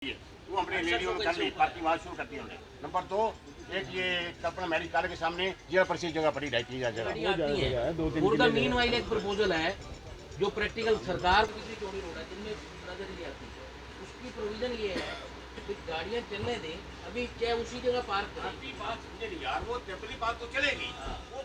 वो अपने लेडियों में कर ली, पार्किंग वहाँ शुरू करती है उन्हें। नंबर 2, एक ये कल्पना मैरिज कॉलेज के सामने जिला परिषद जगह पड़ी 2,500 जगह। मीनवाइल एक प्रपोजल है जो प्रैक्टिकल सरकार किसी चौड़ी रोड है जिनमें नजर नहीं आती, उसकी प्रोविजन ये है कि गाड़ियाँ चलने दें, अभी क्या उसी जगह पार्क करें यार, वो टेम्पररी बात तो चलेगी।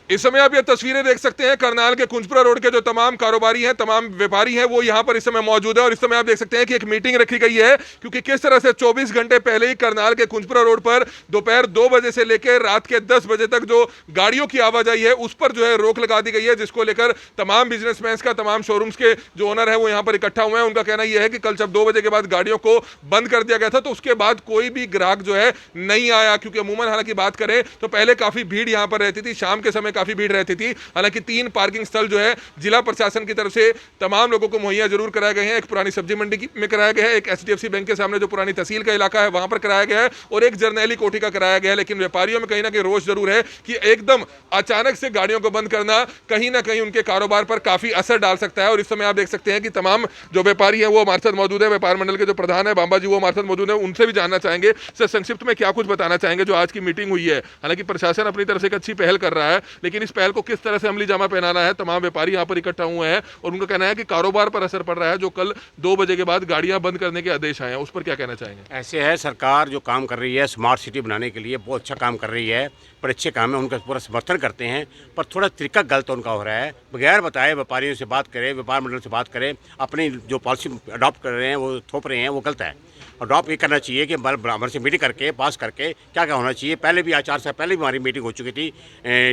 इस समय आप ये तस्वीरें देख सकते हैं करनाल के कुंजपुरा रोड के जो तमाम कारोबारी हैं, तमाम व्यापारी हैं, वो यहां पर इस समय मौजूद है। और इस समय आप देख सकते हैं कि एक मीटिंग रखी गई है, क्योंकि किस तरह से 24 घंटे पहले ही करनाल के कुंजपुरा रोड पर दोपहर 2 बजे से लेकर रात के 10 बजे तक जो गाड़ियों की आवाजाही है उस पर जो है रोक लगा दी गई है, जिसको लेकर तमाम बिजनेसमैन का, तमाम शोरूम्स के जो ओनर है वो यहां पर इकट्ठा हुए हैं। उनका कहना यह है कि कल जब 2 बजे के बाद गाड़ियों को बंद कर दिया गया था तो उसके बाद कोई भी ग्राहक जो है नहीं आया, क्योंकि अमूमन हालांकि बात करें तो पहले काफी भीड़ यहां पर रहती थी, शाम के समय काफी भीड़ रहती थी। हालांकि 3 पार्किंग स्थल जो है जिला प्रशासन की तरफ से तमाम लोगों को मुहैया जरूर कराए गए हैं। एक पुरानी सब्जी मंडी में कराया गया है, एक HDFC बैंक के सामने जो पुरानी तहसील का इलाका है वहां पर कराया गया है, और एक जरनैली कोठी का कराया गया है। लेकिन व्यापारियों में कहीं ना कहीं रोष जरूर है कि एकदम अचानक से गाड़ियों को बंद करना कहीं ना कहीं उनके कारोबार पर काफी असर डाल सकता है। और इस समय आप देख सकते हैं कि तमाम जो व्यापारी है वो हमारे साथ मौजूद है। व्यापार मंडल के जो प्रधान है बाबा जी वो हमारे साथ मौजूद है, उनसे भी जानना चाहेंगे। सर, संक्षिप्त में क्या कुछ बताना चाहेंगे जो आज की मीटिंग हुई है? हालांकि प्रशासन अपनी तरफ से एक अच्छी पहल कर रहा है, लेकिन इस पहल को किस तरह से अमली जामा पहनाना है, तमाम व्यापारी यहाँ पर इकट्ठा हुए हैं और उनका कहना है कि कारोबार पर असर पड़ रहा है जो कल 2 बजे के बाद गाड़ियां बंद करने के आदेश आए हैं, उस पर क्या कहना चाहेंगे? ऐसे है, सरकार जो काम कर रही है स्मार्ट सिटी बनाने के लिए बहुत अच्छा काम कर रही है, पर अच्छे काम है, उनका पूरा समर्थन करते हैं, पर थोड़ा तरीका गलत उनका हो रहा है। बगैर बताए व्यापारियों से बात करें, व्यापार मंडल से बात करें, अपनी जो पॉलिसी अडॉप्ट कर रहे हैं वो थोप रहे हैं, वो गलत है। अडॉप्ट ये करना चाहिए कि बराबर से मीटिंग करके पास करके क्या क्या होना चाहिए। पहले भी 4 साल पहले भी हमारी मीटिंग हो चुकी थी,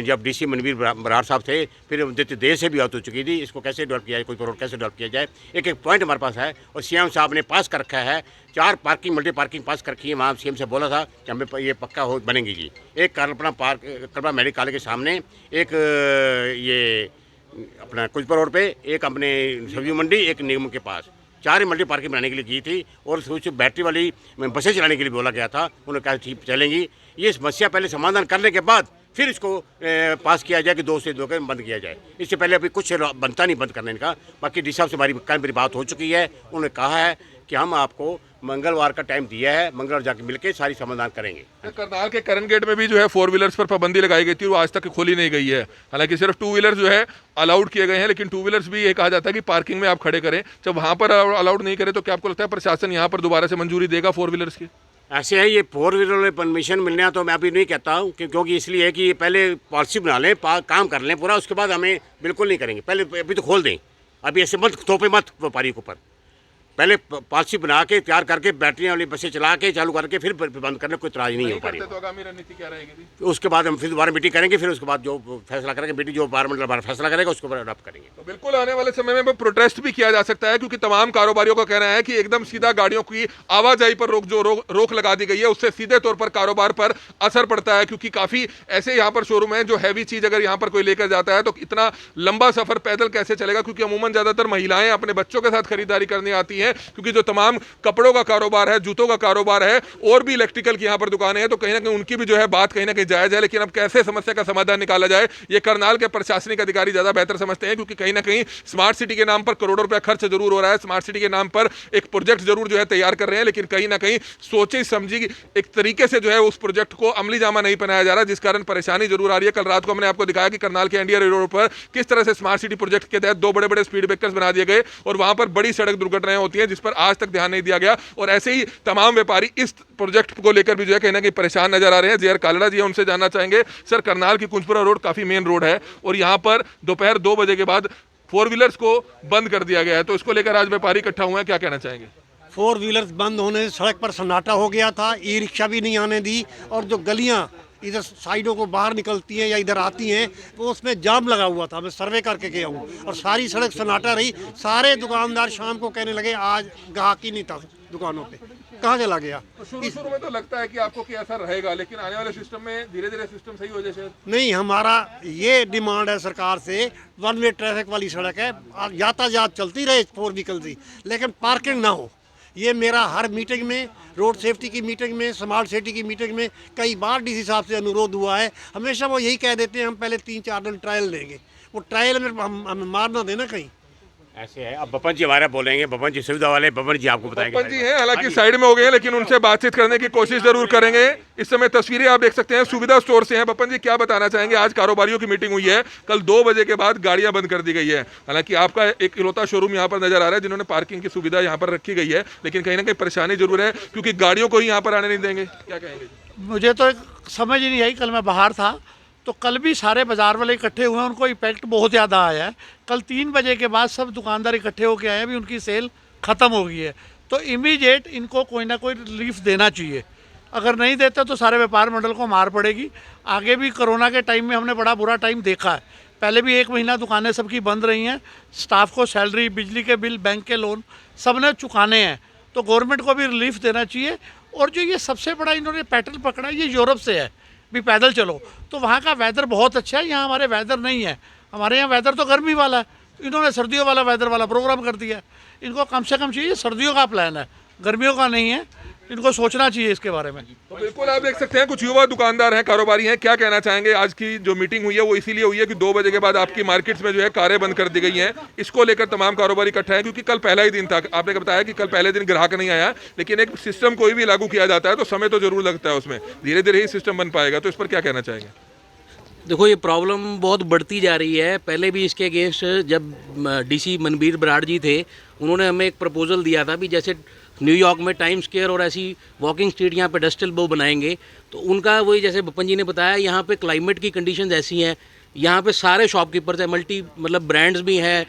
जब DC मनवीर बराड़ साहब थे, फिर देश से भी बात हो चुकी थी, इसको कैसे डेवलप किया जाए, कोई रोड कैसे डेवलप किया जाए। एक एक पॉइंट हमारे पास है और CM साहब ने पास कर रखा है, 4 पार्किंग मल्टी पार्किंग पास कर रखी है। वहाँ CM से बोला था कि हमें ये पक्का हो बनेंगी जी। एक कल्पना मेडिकल कॉलेज के सामने, एक ये अपना कुंजपुरा रोड पे, एक अपने सब्जी मंडी, एक निगम के पास, 4 ही मल्टी पार्किंग बनाने के लिए की थी और सोच बैटरी वाली बसें चलाने के लिए बोला गया था। उन्होंने कहा ठीक चलेंगी। ये समस्या पहले समाधान करने के बाद फिर इसको पास किया जाए कि 2 से 2 के बंद किया जाए। इससे पहले अभी कुछ बनता नहीं बंद करने का। बाकी डी साहब से मेरी बात हो चुकी है, उन्होंने कहा है कि हम आपको मंगलवार का टाइम दिया है, मंगलवार जाके मिलके सारी समाधान करेंगे। करनाल के करन गेट में भी जो है 4 व्हीलर्स पर पाबंदी लगाई गई थी, वो आज तक खोली नहीं गई है। हालांकि सिर्फ 2 व्हीलर जो है अलाउड किए गए हैं, लेकिन 2 व्हीलर्स भी ये कहा जाता है कि पार्किंग में आप खड़े करें। जब वहां पर अलाउड नहीं करें तो क्या आपको लगता है प्रशासन यहाँ पर दोबारा से मंजूरी देगा 4 व्हीलर्स की? ऐसे है, ये 4 व्हीलर में परमिशन मिलने तो मैं अभी नहीं कहता हूँ, क्योंकि इसलिए है कि ये पहले पॉलिसी बना लें, काम कर लें पूरा, उसके बाद हमें बिल्कुल नहीं करेंगे। पहले अभी तो खोल दें, अभी ऐसे मत थोपे मत व्यापारी के ऊपर। पहले पॉलिसी बना के तैयार करके बैटरियां वाली बसें चला के चालू करके फिर बंद करने कोई इतराज नहीं हो पा रही। तो आगामी रणनीति क्या रहेगी? उसके बाद हम फिर दोबारा मीटिंग करेंगे, फिर उसके बाद जो फैसला करेंगे, मीटिंग जो पार्लियामेंट दोबारा फैसला करेगा उसके ऊपर अडॉप्ट करेंगे। तो बिल्कुल आने वाले समय में प्रोटेस्ट भी किया जा सकता है, क्योंकि तमाम कारोबारियों का कहना है कि एकदम सीधा गाड़ियों की आवाजाही पर रोक लगा दी गई है, उससे सीधे तौर पर कारोबार पर असर पड़ता है। क्योंकि काफी ऐसे यहाँ पर शोरूम है जो हैवी चीज अगर यहाँ पर कोई लेकर जाता है तो इतना लंबा सफर पैदल कैसे चलेगा, क्योंकि अमूमन ज्यादातर महिलाएं अपने बच्चों के साथ खरीदारी करने आती हैं, क्योंकि जो कपड़ों का कारोबार है, जूतों का कारोबार है और भी इलेक्ट्रिकल की यहां पर दुकानें हैं, तो कहीं ना कहीं उनकी भी जो है बात कहीं ना कहीं जायज है। लेकिन अब कैसे समस्या का समाधान निकाला जाए ये करनाल के प्रशासनिक अधिकारी ज्यादा बेहतर समझते हैं, क्योंकि कहीं ना कहीं स्मार्ट सिटी के नाम पर करोड़ों रुपए खर्च जरूर हो रहा है, स्मार्ट सिटी के नाम पर एक प्रोजेक्ट जरूर जो है तैयार कर रहे हैं, लेकिन कहीं ना कहीं सोची समझी एक तरीके से जो है उस प्रोजेक्ट को अमली जामा नहीं पहनाया जा रहा, जिस कारण परेशानी जरूर आ रही है। कल रात को हमने आपको दिखाया कि करनाल के NDA रोड पर किस तरह से स्मार्ट सिटी प्रोजेक्ट के तहत 2 बड़े-बड़े स्पीड ब्रेकर्स बना दिए गए और वहां पर बड़ी सड़क दुर्घटनाएं होती हैं, जिस पर आज तक ध्यान नहीं दिया गया। और ऐसे ही तमाम व्यापारी इस प्रोजेक्ट को लेकर भी जो है कहीं ना कहीं परेशान नजर आ रहे हैं। JR कालड़ा जी, उनसे जानना चाहेंगे। सर, करनाल की कुंजपुरा रोड काफी मेन रोड है और यहाँ पर दोपहर 2 बजे के बाद 4 व्हीलर्स को बंद कर दिया गया है, तो इसको लेकर आज व्यापारी इकट्ठा हुए हैं, क्या कहना चाहेंगे? 4 व्हीलर्स बंद होने से सड़क पर सन्नाटा हो गया था, ई-रिक्शा भी नहीं आने दी, और जो गलियां इधर साइडों को बाहर निकलती हैं या इधर आती हैं तो उसमें जाम लगा हुआ था। मैं सर्वे करके गया हूँ और सारी सड़क सन्नाटा रही। सारे दुकानदार शाम को कहने लगे आज ग्राहक ही नहीं था दुकानों पे, कहाँ चला गया? शुरू में तो लगता है कि आपको क्या असर रहेगा, लेकिन आने वाले सिस्टम में धीरे धीरे सिस्टम सही हो जाए। नहीं, हमारा ये डिमांड है सरकार से, 1 वे ट्रैफिक वाली सड़क है, यातायात चलती रहे 4 व्हीकल ही, लेकिन पार्किंग ना हो। ये मेरा हर मीटिंग में, रोड सेफ्टी की मीटिंग में, स्मार्ट सिटी की मीटिंग में कई बार DC साहब से अनुरोध हुआ है। हमेशा वो यही कह देते हैं हम पहले 3-4 दिन ट्रायल लेंगे। वो ट्रायल में हम मार ना देना कहीं। ऐसे है, अब बपन जी हमारे बोलेंगे, बपन जी सुविधा वाले, बपन जी आपको बताएंगे। पंत जी हैं, हालांकि साइड में हो गए हैं, लेकिन उनसे बातचीत करने की कोशिश जरूर करेंगे। इस समय तस्वीरें आप देख सकते हैं सुविधा स्टोर से हैं। बपन जी क्या बताना चाहेंगे? आज कारोबारियों की मीटिंग हुई है, कल 2 बजे के बाद गाड़ियां बंद कर दी गई है। हालांकि आपका एक इकलौता शोरूम यहाँ पर नजर आ रहा है जिन्होंने पार्किंग की सुविधा यहाँ पर रखी गई है, लेकिन कहीं ना कहीं परेशानी जरूर है क्योंकि गाड़ियों को ही यहाँ पर आने नहीं देंगे। क्या कहेंगे? मुझे तो एक समझ ही नहीं आई। कल मैं बाहर था तो कल भी सारे बाज़ार वाले इकट्ठे हुए हैं, उनको इम्पैक्ट बहुत ज़्यादा आया है। कल 3 बजे के बाद सब दुकानदार इकट्ठे होके आए हैं, अभी उनकी सेल ख़त्म हो गई है। तो इमीडिएट इनको कोई ना कोई रिलीफ देना चाहिए। अगर नहीं देते तो सारे व्यापार मंडल को मार पड़ेगी। आगे भी कोरोना के टाइम में हमने बड़ा बुरा टाइम देखा है। पहले भी 1 महीना दुकानें सबकी बंद रही हैं, स्टाफ को सैलरी, बिजली के बिल, बैंक के लोन सब ने चुकाने हैं। तो गवर्नमेंट को भी रिलीफ देना चाहिए। और जो ये सबसे बड़ा इन्होंने पैटर्न पकड़ा, ये यूरोप से है, भी पैदल चलो। तो वहाँ का वेदर बहुत अच्छा है, यहाँ हमारे वेदर नहीं है। हमारे यहाँ वेदर तो गर्मी वाला है, इन्होंने सर्दियों वाला वेदर वाला प्रोग्राम कर दिया है। इनको कम से कम चाहिए, सर्दियों का प्लान है, गर्मियों का नहीं है। इनको सोचना चाहिए इसके बारे में। तो बिल्कुल आप देख सकते हैं कुछ युवा दुकानदार हैं, कारोबारी हैं, क्या कहना चाहेंगे? आज की जो मीटिंग हुई है वो इसीलिए हुई है कि 2 बजे के बाद आपकी मार्केट्स में जो है कारें बंद कर दी गई हैं। इसको लेकर तमाम कारोबारी इकट्ठा है क्योंकि कल पहला ही दिन था। आपने बताया कि कल पहले दिन ग्राहक नहीं आया, लेकिन एक सिस्टम कोई भी लागू किया जाता है तो समय तो जरूर लगता है, उसमें धीरे धीरे ही सिस्टम बन पाएगा। तो इस पर क्या कहना चाहेंगे? देखो, ये प्रॉब्लम बहुत बढ़ती जा रही है। पहले भी इसके अगेंस्ट जब डीसी मनबीर बराड़ जी थे, उन्होंने हमें एक प्रपोजल दिया था भी जैसे न्यूयॉर्क में टाइम स्क्वायर और ऐसी वॉकिंग स्ट्रीट यहाँ पे डस्टल वो बनाएंगे। तो उनका वही जैसे बपन जी ने बताया, यहाँ पे क्लाइमेट की कंडीशंस ऐसी हैं, यहाँ पे सारे शॉपकीपर्स हैं, मतलब ब्रांड्स भी हैं,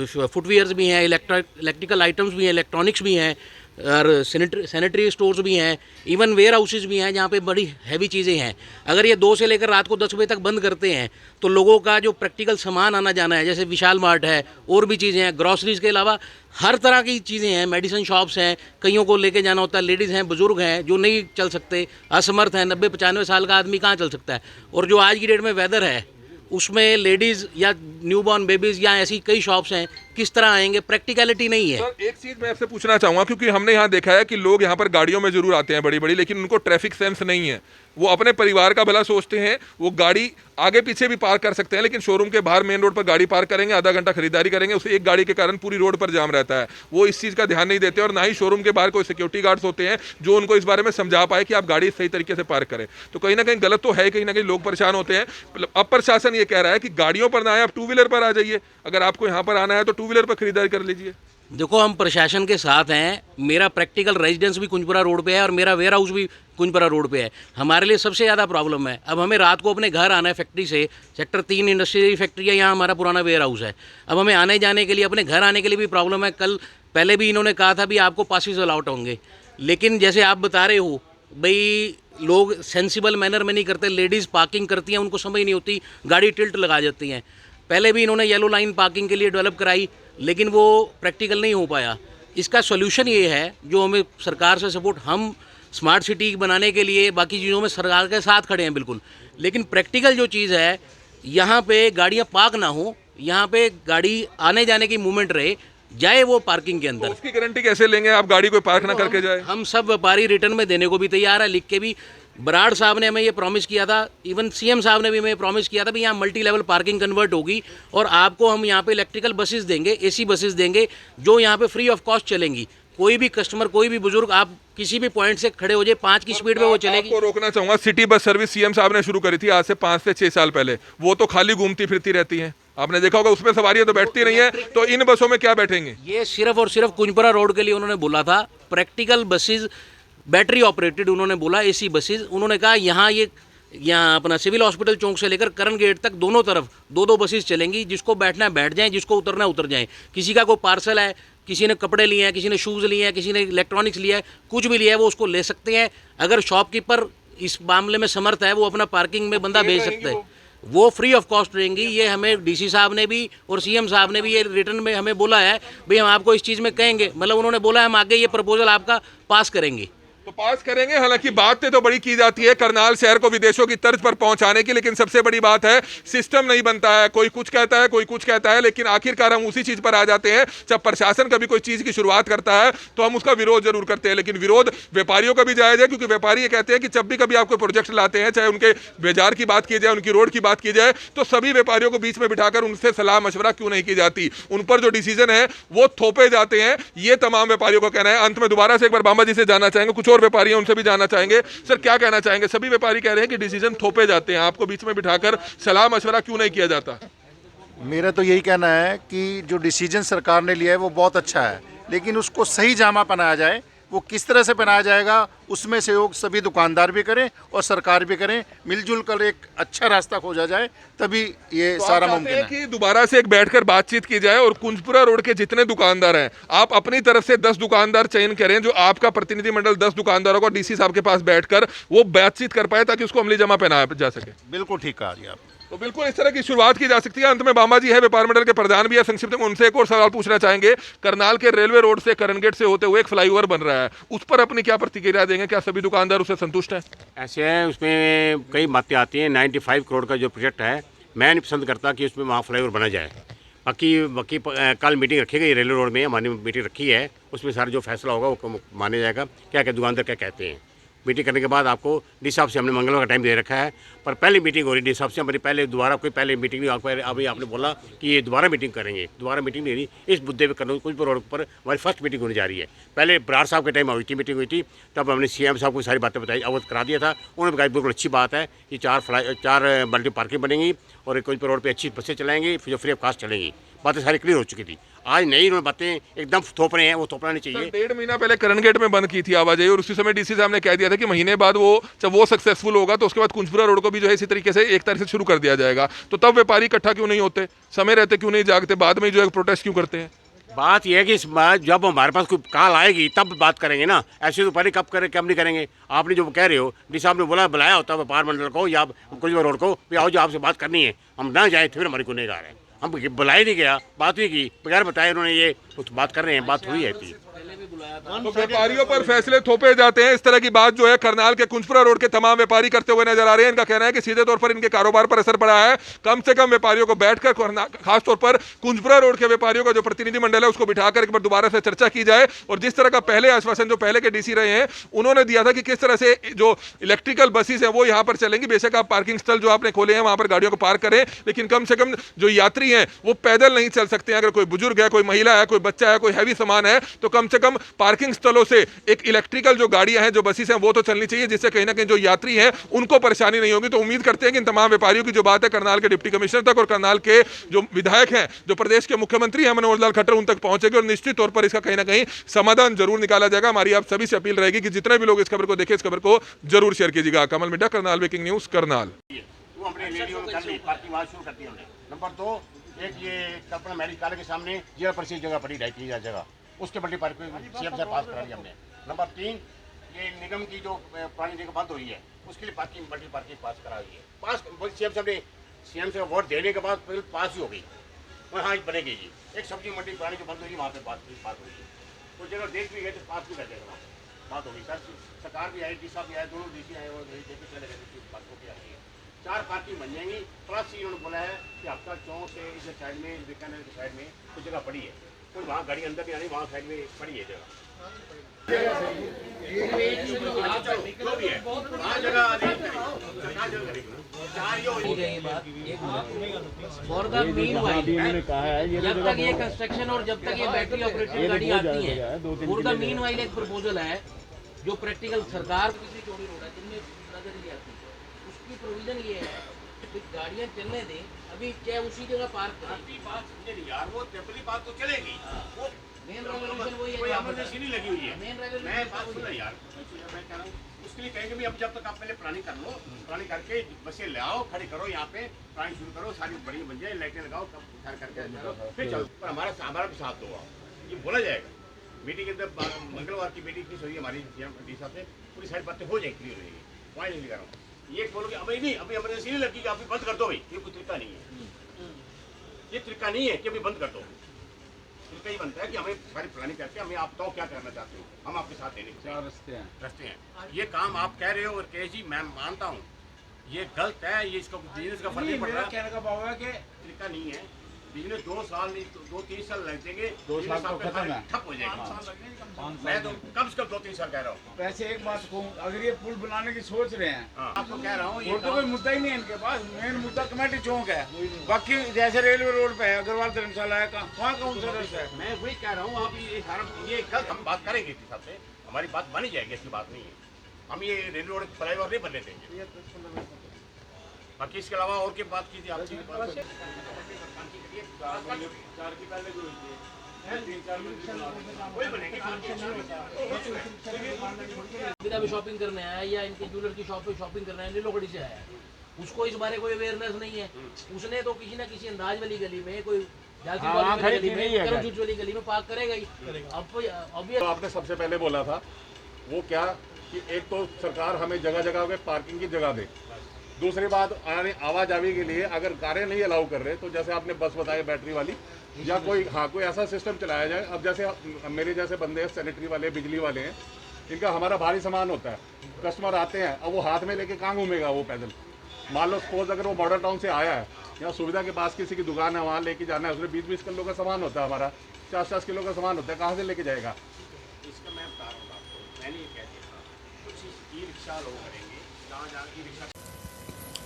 फुटवियर्स भी हैं, इलेक्ट्रिकल आइटम्स भी हैं, इलेक्ट्रॉनिक्स भी हैं, और सैनिटरी स्टोर्स भी हैं, इवन वेयर हाउसेज भी हैं जहाँ पे बड़ी हैवी चीज़ें हैं। अगर ये 2 से लेकर रात को 10 बजे तक बंद करते हैं तो लोगों का जो प्रैक्टिकल सामान आना जाना है, जैसे विशाल मार्ट है और भी चीज़ें हैं, ग्रॉसरीज के अलावा हर तरह की चीज़ें हैं, मेडिसिन शॉप्स हैं, कईयों को लेके जाना होता है, लेडीज़ हैं, बुजुर्ग हैं जो नहीं चल सकते, असमर्थ हैं, 90-95 साल का आदमी कहाँ चल सकता है। और जो आज की डेट में वेदर है उसमें लेडीज़ या न्यूबॉर्न बेबीज़ या ऐसी कई शॉप्स हैं, किस तरह आएंगे? प्रैक्टिकलिटी नहीं है। सर एक चीज मैं आपसे पूछना चाहूंगा क्योंकि हमने यहाँ देखा है कि लोग यहाँ पर गाड़ियों में जरूर आते हैं बड़ी बड़ी, लेकिन उनको ट्रैफिक सेंस नहीं है। वो अपने परिवार का भला सोचते हैं, वो गाड़ी आगे पीछे भी पार्क कर सकते हैं, लेकिन शोरूम के बाहर मेन रोड पर गाड़ी पार्क करेंगे, आधा घंटा खरीदारी करेंगे, उसे एक गाड़ी के कारण पूरी रोड पर जाम रहता है। वो इस चीज़ का ध्यान नहीं देते और ना ही शोरूम के बाहर कोई सिक्योरिटी गार्ड्स होते हैं जो उनको इस बारे में समझा पाए कि आप गाड़ी सही तरीके से पार्क करें। तो कहीं ना कहीं गलत तो है, कहीं ना कहीं लोग परेशान होते हैं। अब प्रशासन ये कह रहा है कि गाड़ियों पर ना आए, आप 2 व्हीलर पर आ जाइए। अगर आपको यहाँ पर आना है तो 2 व्हीलर पर खरीदारी कर लीजिए। देखो, हम प्रशासन के साथ हैं। मेरा प्रैक्टिकल रेजिडेंस भी कुंजपुरा रोड पे है और मेरा वेयर हाउस भी कुंजपुरा रोड पे है। हमारे लिए सबसे ज़्यादा प्रॉब्लम है, अब हमें रात को अपने घर आना है फैक्ट्री से। सेक्टर 3 इंडस्ट्रियल फैक्ट्री है, यहाँ हमारा पुराना वेयर हाउस है। अब हमें आने जाने के लिए, अपने घर आने के लिए भी प्रॉब्लम है। कल पहले भी इन्होंने कहा था भी आपको पासिस अलाउट होंगे, लेकिन जैसे आप बता रहे हो भाई लोग सेंसिबल मैनर में नहीं करते। लेडीज़ पार्किंग करती हैं, उनको समझ नहीं होती, गाड़ी टिल्ट लगा जाती हैं। पहले भी इन्होंने येलो लाइन पार्किंग के लिए डेवलप कराई, लेकिन वो प्रैक्टिकल नहीं हो पाया। इसका सॉल्यूशन ये है, जो हमें सरकार से सपोर्ट, हम स्मार्ट सिटी बनाने के लिए बाकी चीज़ों में सरकार के साथ खड़े हैं बिल्कुल, लेकिन प्रैक्टिकल जो चीज़ है, यहाँ पे गाड़ियाँ पार्क ना हो, यहाँ पे गाड़ी आने जाने की मूवमेंट रहे, जाए वो पार्किंग के अंदर। तो उसकी गारंटी कैसे लेंगे आप गाड़ी को पार्क ना करके जाए? हम सब व्यापारी रिटर्न में देने को भी तैयार है, लिख के भी। बराड़ साहब ने हमें ये प्रॉमिस किया था, इवन सीएम साहब ने भी हमें प्रॉमिस किया था भी यहाँ मल्टी लेवल पार्किंग कन्वर्ट होगी और आपको हम यहाँ पे इलेक्ट्रिकल बसेस देंगे, एसी बसेस देंगे, जो यहाँ पे फ्री ऑफ कॉस्ट चलेंगी। कोई भी कस्टमर, कोई भी बुजुर्ग, आप किसी भी पॉइंट से खड़े हो जाए, 5 की स्पीड में वो चलेगी। आपको रोकना चाहूंगा, सिटी बस सर्विस सीएम साहब ने शुरू करी थी आज से 5 से 6 साल पहले। वो तो खाली घूमती फिरती रहती हैं, आपने देखा होगा, उसमें सवारियां तो बैठती नहीं है। तो इन बसों में क्या बैठेंगे? ये सिर्फ और सिर्फ कुंजपुरा रोड के लिए उन्होंने बोला था। प्रैक्टिकल बसेस, बैटरी ऑपरेटेड उन्होंने बोला, एसी बसेस। उन्होंने कहा यहाँ अपना सिविल हॉस्पिटल चौक से लेकर करण गेट तक दोनों तरफ 2-2 बसेस चलेंगी। जिसको बैठना है बैठ जाएं, जिसको उतरना है उतर जाएं। किसी का कोई पार्सल है, किसी ने कपड़े लिए हैं, किसी ने शूज़ लिए हैं, किसी ने इलेक्ट्रॉनिक्स लिया है, कुछ भी लिया है, वो उसको ले सकते हैं। अगर शॉपकीपर इस मामले में समर्थ है, वो अपना पार्किंग में बंदा भेज सकते हैं, वो फ्री ऑफ कॉस्ट रहेंगी। ये हमें डीसी साहब ने भी और सीएम साहब ने भी ये रिटर्न में हमें बोला है, भाई हम आपको इस चीज़ में कहेंगे, मतलब उन्होंने बोला है हम आगे ये प्रपोजल आपका पास करेंगे। तो पास करेंगे। हालांकि बातें तो बड़ी की जाती है करनाल शहर को विदेशों की तर्ज पर पहुंचाने की, लेकिन सबसे बड़ी बात है सिस्टम नहीं बनता है। कोई कुछ कहता है, कोई कुछ कहता है, लेकिन आखिरकार हम उसी चीज पर आ जाते हैं जब प्रशासन कभी कोई चीज की शुरुआत करता है तो हम उसका विरोध जरूर करते हैं। लेकिन विरोध व्यापारियों का भी जायज है, क्योंकि व्यापारी ये कहते हैं कि जब भी कभी आपको प्रोजेक्ट लाते हैं, चाहे उनके बाजार की बात की जाए, उनकी रोड की बात की जाए, तो सभी व्यापारियों को बीच में बिठाकर उनसे सलाह मशवरा क्यों नहीं की जाती, उन पर जो डिसीजन है वो थोपे जाते हैं। ये तमाम व्यापारियों का कहना है। अंत में दोबारा से एक बार बांबा जी से जानना चाहेंगे, कुछ और व्यापारी हैं उनसे भी जानना चाहेंगे। सर, क्या कहना चाहेंगे? सभी व्यापारी कह रहे हैं कि डिसीजन थोपे जाते हैं, आपको बीच में बिठाकर सलाह मशवरा क्यों नहीं किया जाता? मेरा तो यही कहना है कि जो डिसीजन सरकार ने लिया है वो बहुत अच्छा है, लेकिन उसको सही जामा पहनाया जाए। वो किस तरह से पहनाया जाएगा, उसमें सहयोग सभी दुकानदार भी करें और सरकार भी करें, मिलजुल कर एक अच्छा रास्ता खोजा जाए, तभी ये तो सारा आप मुमकिन चाहते हैं है। कि दोबारा से एक बैठकर बातचीत की जाए और कुंजपुरा रोड के जितने दुकानदार हैं, आप अपनी तरफ से 10 दुकानदार चयन करें, जो आपका प्रतिनिधिमंडल 10 दुकानदारों को डीसी साहब के पास बैठकर वो बातचीत कर पाए, ताकि उसको अमली जमा पहनाया जा सके। बिल्कुल ठीक कहा जी आप। तो बिल्कुल इस तरह की शुरुआत की जा सकती है। अंत में बांबा जी है, व्यापार मंडल के प्रधान भी है, संक्षिप्त में उनसे एक और सवाल पूछना चाहेंगे। करनाल के रेलवे रोड से करण गेट से होते हुए एक फ्लाईओवर बन रहा है, उस पर अपनी क्या प्रतिक्रिया देंगे? क्या सभी दुकानदार उससे संतुष्ट हैं? ऐसे है, उसमें कई बातें आती हैं। 95 करोड़ का जो प्रोजेक्ट है, मैं नहीं पसंद करता कि उसमें वहाँ फ्लाईओवर बना जाए। बाकी कल मीटिंग रखी गई रेलवे रोड में, हमारी मीटिंग रखी है, उसमें सारा जो फैसला होगा वो माना जाएगा। क्या क्या दुकानदार क्या कहते हैं। मीटिंग करने के बाद आपको डी साहब से हमने मंगलवार का टाइम दे रखा है, पर पहली मीटिंग हो रही डी साहब से हमारी। पहले दोबारा कोई पहले मीटिंग नहीं, अभी आपने बोला कि ये दोबारा मीटिंग करेंगे। दोबारा मीटिंग नहीं, इस मुद्दे पे करना, कुछ रोड पर हमारी फर्स्ट मीटिंग होने जा रही है। पहले बराड़ साहब के टाइम हुई थी, मीटिंग हुई थी, तब हमने सीएम साहब को सारी बातें बताई, अवगत करा दिया था। उन्होंने कहा बिल्कुल अच्छी बात है कि 4 मल्टी पार्किंग बनेंगी और कुछ रोड पर अच्छी बसें चलाएंगी, जो फ्री ऑफ कास्ट चलेंगी। बातें सारी क्लियर हो चुकी थी। आज नई उन्होंने बातें एकदम थोप रहे हैं, वो थोपना नहीं चाहिए। 1.5 महीना पहले करण गेट में बंद की थी आवाजाही, और उसी समय डीसी साहब ने कह दिया था कि महीने बाद जब वो सक्सेसफुल होगा तो उसके बाद कुंजपुरा रोड को भी जो है इसी तरीके से 1 तारीख से शुरू कर दिया जाएगा। तो तब व्यापारी इकट्ठा क्यों नहीं होते, समय रहते क्यों नहीं जागते, बाद में जो है प्रोटेस्ट क्यों करते हैं? बात यह है कि इस बार जब हमारे पास कोई कॉल आएगी तब बात करेंगे ना, ऐसे तो पहले कब नहीं करेंगे। आपने जो कह रहे हो, डी साहब ने बुलाया होता है व्यापार मंडल को या कुंजपुरा रोड को, भी आओ जो आपसे बात करनी है, हम ना जाए फिर हमारी गुनहगार है। हम बुलाए नहीं गया, बात भी की बगैर बताए उन्होंने, ये कुछ बात कर रहे हैं, बात हुई है थी। तो व्यापारियों पर फैसले थोपे जाते हैं। इस तरह की बात जो है करनाल के कुंजपुरा रोड के तमाम व्यापारी करते हुए नजर आ रहे हैं। इनका कहना है कि सीधे तौर पर इनके कारोबार पर असर पड़ा है। कम से कम व्यापारियों को बैठकर, खासतौर पर कुंजपुरा रोड के व्यापारियों का जो प्रतिनिधिमंडल है उसको बिठाकर एक बार दोबारा से चर्चा की जाए। और जिस तरह का पहले आश्वासन जो पहले के डीसी रहे हैं उन्होंने दिया था कि किस तरह से जो इलेक्ट्रिकल बसेस हैं वो यहाँ पर चलेंगी। बेशक आप पार्किंग स्थल जो आपने खोले हैं वहां पर गाड़ियों को पार्क करें, लेकिन कम से कम जो यात्री हैं वो पैदल नहीं चल सकते हैं। अगर कोई बुजुर्ग है, कोई महिला है, कोई बच्चा है, कोई हैवी सामान है, तो कम से कम पार्किंग स्थलों से एक इलेक्ट्रिकल जो गाड़ियां हैं, जो बसेस हैं, वो तो चलनी चाहिए, जिससे कहीं ना कहीं जो यात्री हैं उनको परेशानी नहीं होगी। तो उम्मीद करते हैं कि इन तमाम व्यापारियों की जो बात है करनाल के डिप्टी कमिश्नर तक और करनाल के जो विधायक हैं, जो प्रदेश के मुख्यमंत्री हैं मनोहर लाल खट्टर, उन तक पहुंचेगी और निश्चित तौर पर इसका कहीं ना कहीं समाधान जरूर निकाला जाएगा। हमारी आप सभी से अपील रहेगी कि जितने भी लोग इस खबर को देखें, इस खबर को जरूर शेयर कीजिएगा। कमल मिड्डा, करनाल ब्रेकिंग न्यूज, करनाल। वो हमने रेडियो में कर ली, पार्किंग वहाँ शुरू कर दी हमने। नंबर 2, एक ये कल्पना मैरिज कॉलेज के सामने जिला परिषद जगह पड़ी 2.5 जगह, उसके बल्टी पार्किंग सीएम से पास करा दी हमने। नंबर 3, ये निगम की जो पुरानी जगह बंद हुई है उसके लिए पार्किंग मल्टी पार्किंग पास करा दी है। पास सीएम से वोट देने के बाद पास ही हो गई, और हाँ बनेगी जी। एक सब्जी मंडी पुरानी जो बंद हुई वहाँ पे बात हुई, तो जगह देख भी गए तो पास भी कर देगा, बात होगी। सर सरकार भी आई, डी साहब भी आए, दोनों डीसी आए, वो देख के चले गए, बात हो गई है। 4 पार्किंग बन जाएंगी। प्लस इन्होंने बोला है कि हफ्ता चौक से इस साइड में, बीकानेर की साइड में कुछ जगह पड़ी है, तो वहाँ गाड़ी अंदर नहीं आनी, वहाँ साइड में पड़ी है जगह। फॉर द मीनवाइल, जब तक ये कंस्ट्रक्शन और जब तक ये बैटरी ऑपरेटेड गाड़ी आती है, फॉर द मीनवाइल एक प्रपोजल है जो प्रैक्टिकल सरकार किसी चौड़ी रोड है जिनमें नजर नहीं आती, उसकी प्रोविजन ये है कि गाड़ियाँ चलने दें, अभी चाहे उसी जगह पार्क करें। यार वो टेम्पररी बात तो चलेगी, वो मेन रेवोल्यूशन वही है, कोई इमरजेंसी नहीं लगी हुई है। मेन मैं बात रेवोल्यूशन सुना यार, मैं कह रहा हूँ उसके लिए कहेंगे भी अब जब तक आप पहले प्लानिंग कर लो, प्लानिंग करके बसें ले आओ, खड़ी करो, यहाँ पे प्लानिंग शुरू करो, सारी बड़ी बन जाए, लाइटें लगाओ, करके फिर चलो। पर हमारा भी साथ दो, ये बोला जाएगा मीटिंग के अंदर। मंगलवार की मीटिंग की हुई हमारी डी साहब से, पूरी सारी बातें हो जाएंगी, क्लियर हो जाएगी, पॉइंट नहीं लगा रहा हूँ। ये बोलोगे अभी नहीं, अभी इमरजेंसी नहीं लगी, अभी बंद कर दो भाई, ये कोई तरीका नहीं है, ये तरीका नहीं है कि अभी बंद कर दो। तरीका ही बनता है कि हमें सारी प्लानिंग करके हमें आप बताओ क्या करना चाहते हो, हम आपके साथ देने के लिए रस्ते हैं। ये काम आप कह रहे हो और केश जी मैं मानता हूँ ये गलत है, ये इसका बिजनेस का फर्क नहीं पड़ रहा। कहने का भाव है कि तरीका नहीं है, बिजनेस 2 साल नहीं 2-3 साल लग जाएंगे, 2 साल तो खत्म है, ठप हो जाएगा। मैं तो कम से कम 2-3 साल कह रहा हूँ। वैसे एक बात कहूँ, अगर ये पुल बनाने की सोच रहे हैं, आपको कह रहा हूँ वो तो कोई मुद्दा ही नहीं है इनके पास। मेन मुद्दा कमेटी चौक है। बाकी जैसे रेलवे रोड पे है अग्रवाल धर्मशाला है, वहाँ कौन सा रस्ता है? मैं वही कह रहा हूँ, आप ये कल हम बात करेंगे इस हिसाब से, हमारी बात मानी जाएगी, ऐसी बात नहीं है। हम ये रेलवे रोड फ्लाईओवर नहीं बनने देंगे। बाकी इसके अलावा और की बात कीजिए आप भी शॉपिंग करने आया या इनके ज्वेलर की शॉप पे शॉपिंग करने आया, नीलोखड़ी से आया, उसको इस बारे कोई अवेयरनेस नहीं है। उसने तो किसी ना किसी अंदाज वाली गली में, कोई गली में, करमचूट वाली गली में पार्क करेगा ही। अब तो आपने सबसे पहले बोला था वो क्या कि एक तो सरकार हमें जगह जगह पे पार्किंग की जगह दे, दूसरी बात आवाजावी के लिए अगर कारें नहीं अलाउ कर रहे तो जैसे आपने बस बताई बैटरी वाली या कोई कोई ऐसा सिस्टम चलाया जाए। अब जैसे मेरे जैसे बंदे हैं, सैनिटरी वाले, बिजली वाले हैं, इनका हमारा भारी सामान होता है, कस्टमर आते हैं, अब वो हाथ में लेके कहाँ घूमेगा वो पैदल। मान लो सपोज अगर वो बॉर्डर टाउन से आया है या सुविधा के पास किसी की दुकान है वहाँ लेके जाना है, उसमें 20-20 किलो का सामान होता है, हमारा 50-50 किलो का सामान होता है, कहाँ से लेके जाएगा? इसका मैं बता रहा हूँ आपको, मैंने ये कह दिया था कुछ ई रिक्शा लोग करेंगे, जहाँ e rickshaw.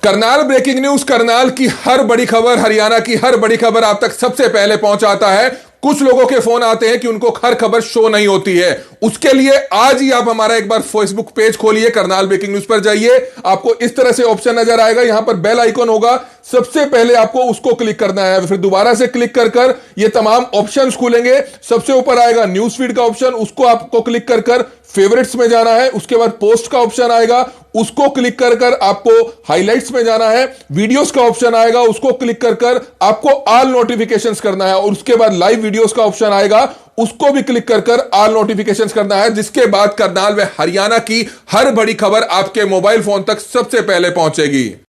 Karnal breaking news. Karnal की हर बड़ी खबर, हरियाणा की हर बड़ी खबर आप तक सबसे पहले पहुंचाता है। कुछ लोगों के फोन आते हैं कि उनको हर खबर शो नहीं होती है, उसके लिए आज ही आप हमारा एक बार फेसबुक पेज खोलिए, करनाल ब्रेकिंग न्यूज पर जाइए, आपको इस तरह से ऑप्शन नजर आएगा, यहां पर बेल आइकन होगा, सबसे पहले आपको उसको क्लिक करना है, फिर दोबारा से क्लिक कर ये तमाम ऑप्शंस खुलेंगे। सबसे ऊपर आएगा न्यूज फीड का ऑप्शन, उसको आपको क्लिक कर फेवरेट्स में जाना है, उसके बाद पोस्ट का ऑप्शन आएगा, उसको क्लिक कर आपको हाइलाइट्स में जाना है, वीडियोस का ऑप्शन आएगा, उसको क्लिक कर आपको ऑल नोटिफिकेशंस करना है, और उसके बाद लाइव वीडियोस का ऑप्शन आएगा, उसको भी क्लिक कर ऑल नोटिफिकेशंस करना है, जिसके बाद करनाल व हरियाणा की हर बड़ी खबर आपके मोबाइल फोन तक सबसे पहले पहुंचेगी।